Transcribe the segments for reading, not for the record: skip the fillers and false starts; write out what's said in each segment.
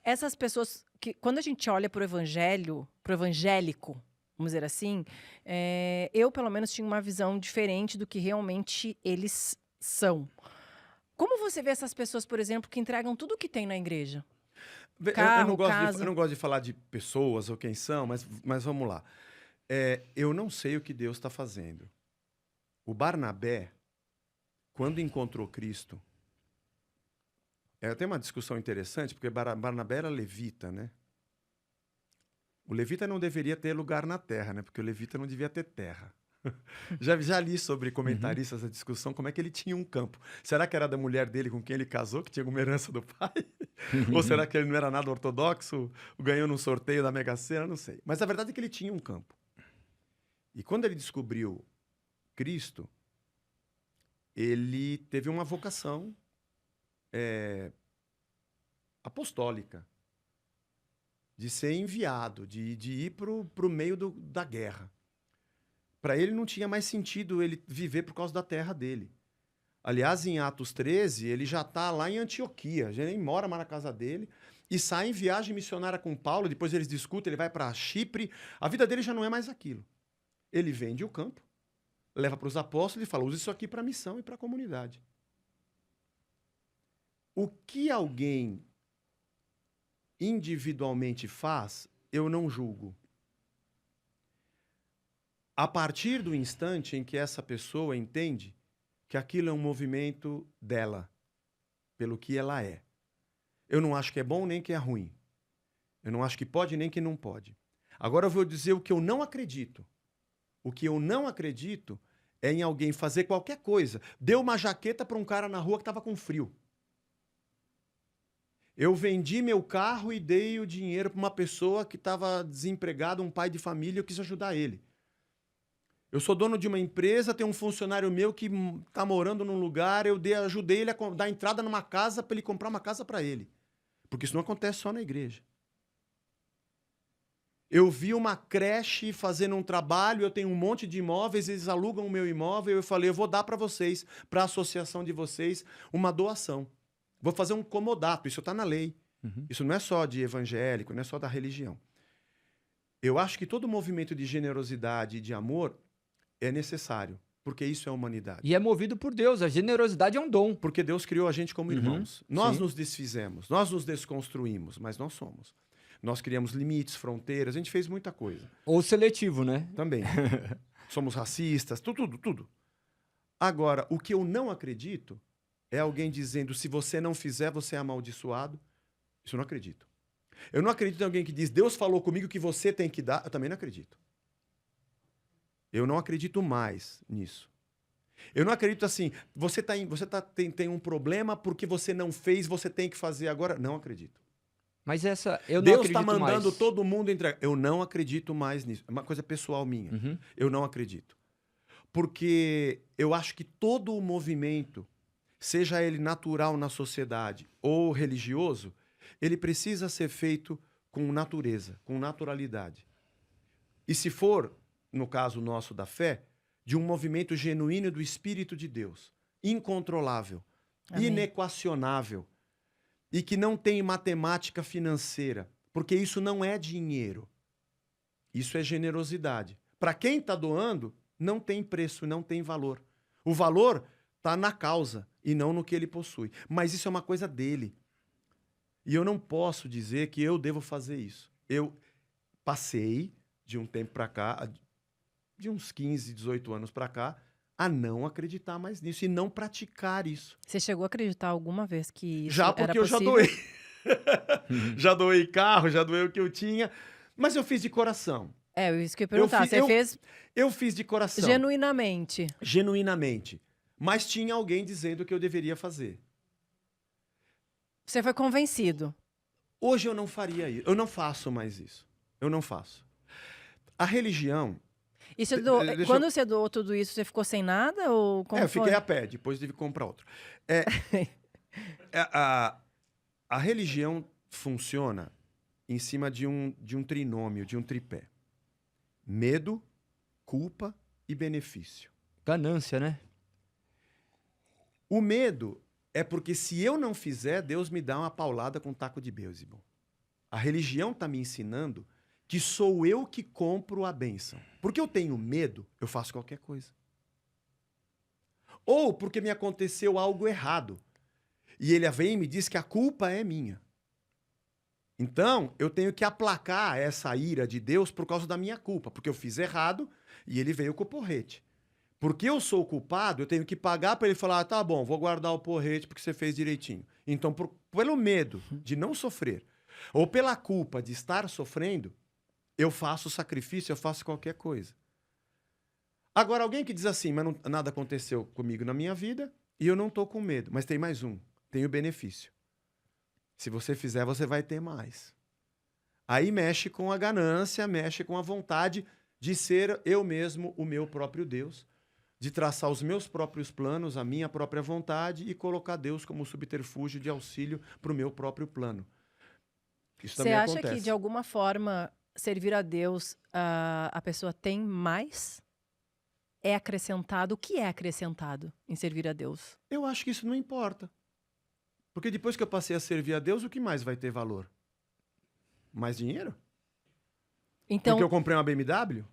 essas pessoas que, quando a gente olha para o evangelho, para o evangélico, vamos dizer assim, eu pelo menos tinha uma visão diferente do que realmente eles são. Como você vê essas pessoas, por exemplo, que entregam tudo o que tem na igreja? Eu não Carro, gosto eu casa. não gosto de falar de pessoas ou quem são, mas vamos lá. Eu não sei o que Deus está fazendo. O Barnabé, quando encontrou Cristo, tem uma discussão interessante, porque Barnabé era levita, né? O levita não deveria ter lugar na terra, né? Porque o levita não devia ter terra. Já li sobre Uhum. comentaristas essa discussão, como é que ele tinha um campo. Será que era da mulher dele com quem ele casou, que tinha alguma herança do pai? Ou será que ele não era nada ortodoxo, ganhou num sorteio da Mega Sena? Não sei. Mas a verdade é que ele tinha um campo. E quando ele descobriu Cristo, ele teve uma vocação apostólica, de ser enviado, de ir para o meio da guerra. Para ele não tinha mais sentido ele viver por causa da terra dele. Aliás, em Atos 13, ele já está lá em Antioquia, já nem mora mais na casa dele, e sai em viagem missionária com Paulo, depois eles discutem, ele vai para Chipre, a vida dele já não é mais aquilo. Ele vende o campo, leva para os apóstolos e fala, usa isso aqui para a missão e para a comunidade. O que alguém individualmente faz, eu não julgo. A partir do instante em que essa pessoa entende que aquilo é um movimento dela, pelo que ela é. Eu não acho que é bom nem que é ruim. Eu não acho que pode nem que não pode. Agora eu vou dizer o que eu não acredito. O que eu não acredito é em alguém fazer qualquer coisa. Deu uma jaqueta para um cara na rua que estava com frio. Eu vendi meu carro e dei o dinheiro para uma pessoa que estava desempregada, um pai de família, eu quis ajudar ele. Eu sou dono de uma empresa, tem um funcionário meu que está morando num lugar, ajudei ele a dar entrada numa casa para ele comprar uma casa para ele. Porque isso não acontece só na igreja. Eu vi uma creche fazendo um trabalho, eu tenho um monte de imóveis, eles alugam o meu imóvel, eu falei, eu vou dar para vocês, para a associação de vocês, uma doação. Vou fazer um comodato, isso está na lei. Uhum. Isso não é só de evangélico, não é só da religião. Eu acho que todo movimento de generosidade e de amor é necessário, porque isso é a humanidade. E é movido por Deus, a generosidade é um dom. Porque Deus criou a gente como Uhum, irmãos. Nós sim. nos desfizemos, nós nos desconstruímos, mas nós somos. Nós criamos limites, fronteiras, a gente fez muita coisa. Ou seletivo, né? Também. Somos racistas, tudo. Agora, o que eu não acredito é alguém dizendo, se você não fizer, você é amaldiçoado. Isso eu não acredito. Eu não acredito em alguém que diz, Deus falou comigo que você tem que dar. Eu também não acredito. Eu não acredito mais nisso. Eu não acredito assim, tem um problema porque você não fez, você tem que fazer agora. Não acredito. Mas essa, eu não Deus acredito está mandando mais. todo mundo entregar. Eu não acredito mais nisso. É uma coisa pessoal minha. Uhum. Eu não acredito. Porque eu acho que todo o movimento, seja ele natural na sociedade ou religioso, ele precisa ser feito com natureza, com naturalidade. E se for, no caso nosso da fé, de um movimento genuíno do Espírito de Deus, incontrolável, Amém. inequacionável, e que não tem matemática financeira, porque isso não é dinheiro. Isso é generosidade. Para quem está doando, não tem preço, não tem valor. O valor está na causa e não no que ele possui. Mas isso é uma coisa dele. E eu não posso dizer que eu devo fazer isso. Eu passei, de um tempo para cá, de uns 15, 18 anos para cá, a não acreditar mais nisso e não praticar isso. Você chegou a acreditar alguma vez que isso Já era porque eu já possível? doei. Já doei carro, já doei o que eu tinha, mas eu fiz de coração. Isso que eu ia perguntar. Você fez Eu fiz de coração. genuinamente. Genuinamente. Mas tinha alguém dizendo que eu deveria fazer. Você foi convencido. Hoje eu não faria isso. Eu não faço mais isso. Eu não faço. A religião... E você Deixa quando eu- você doou tudo isso, você ficou sem nada? Ou como eu foi? fiquei a pé, depois tive que comprar outro. A religião funciona em cima de um trinômio, de um tripé. Medo, culpa e benefício. Ganância, né? O medo é porque se eu não fizer, Deus me dá uma paulada com um taco de Beelzebub. A religião está me ensinando que sou eu que compro a bênção. Porque eu tenho medo, eu faço qualquer coisa. Ou porque me aconteceu algo errado. E ele vem e me diz que a culpa é minha. Então, eu tenho que aplacar essa ira de Deus por causa da minha culpa. Porque eu fiz errado e ele veio com o porrete. Porque eu sou o culpado, eu tenho que pagar para ele falar, ah, tá bom, vou guardar o porrete porque você fez direitinho. Então, pelo medo de não sofrer, ou pela culpa de estar sofrendo, eu faço sacrifício, eu faço qualquer coisa. Agora, alguém que diz assim, mas nada aconteceu comigo na minha vida e eu não estou com medo. Mas tem mais um, tem o benefício. Se você fizer, você vai ter mais. Aí mexe com a ganância, mexe com a vontade de ser eu mesmo o meu próprio Deus, de traçar os meus próprios planos, a minha própria vontade e colocar Deus como subterfúgio de auxílio para o meu próprio plano. Isso Você também acha acontece. que, de alguma forma, servir a Deus, a pessoa tem mais? É acrescentado? O que é acrescentado em servir a Deus? Eu acho que isso não importa. Porque depois que eu passei a servir a Deus, o que mais vai ter valor? Mais dinheiro? Então, Porque eu comprei uma BMW?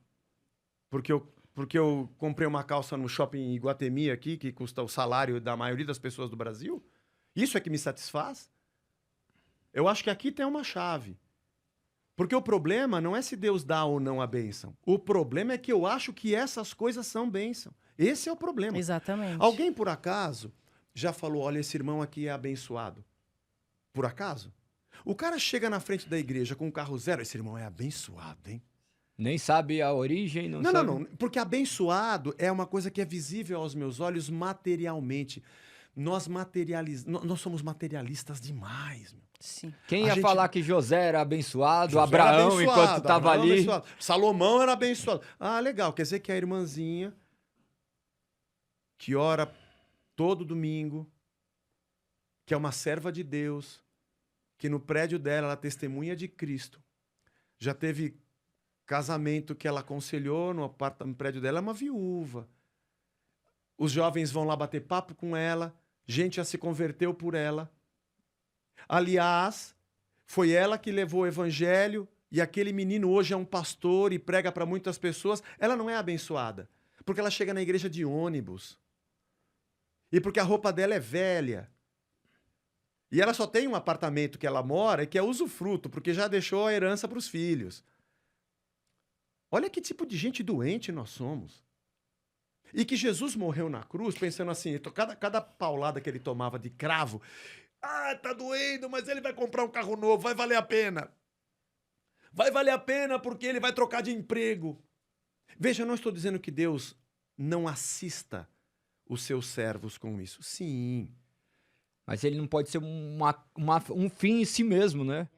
Porque eu comprei uma calça no shopping Iguatemi aqui, que custa o salário da maioria das pessoas do Brasil? Isso é que me satisfaz? Eu acho que aqui tem uma chave. Porque o problema não é se Deus dá ou não a bênção. O problema é que eu acho que essas coisas são bênção. Esse é o problema. exatamente. Alguém, por acaso, já falou, olha, esse irmão aqui é abençoado. Por acaso? O cara chega na frente da igreja com um carro zero, esse irmão é abençoado, hein? Nem sabe a origem, não Não, sabe. não, porque abençoado é uma coisa que é visível aos meus olhos materialmente. Nós somos materialistas demais, meu. Sim. Quem A ia gente- falar que José era abençoado, José era Abraão, abençoado, enquanto estava Abraão era ali. abençoado. Salomão era abençoado. Ah, legal. Quer dizer que a irmãzinha que ora todo domingo, que é uma serva de Deus, que no prédio dela ela testemunha de Cristo, já teve casamento que ela aconselhou no prédio dela, é uma viúva. Os jovens vão lá bater papo com ela, gente já se converteu por ela. Aliás, foi ela que levou o evangelho e aquele menino hoje é um pastor e prega para muitas pessoas. Ela não é abençoada, porque ela chega na igreja de ônibus. E porque a roupa dela é velha. E ela só tem um apartamento que ela mora e que é usufruto, porque já deixou a herança para os filhos. Olha que tipo de gente doente nós somos. E que Jesus morreu na cruz pensando assim, cada paulada que ele tomava de cravo, ah, tá doendo, mas ele vai comprar um carro novo, vai valer a pena. Vai valer a pena porque ele vai trocar de emprego. Veja, eu não estou dizendo que Deus não assista os seus servos com isso. Sim. Mas ele não pode ser um fim em si mesmo, né?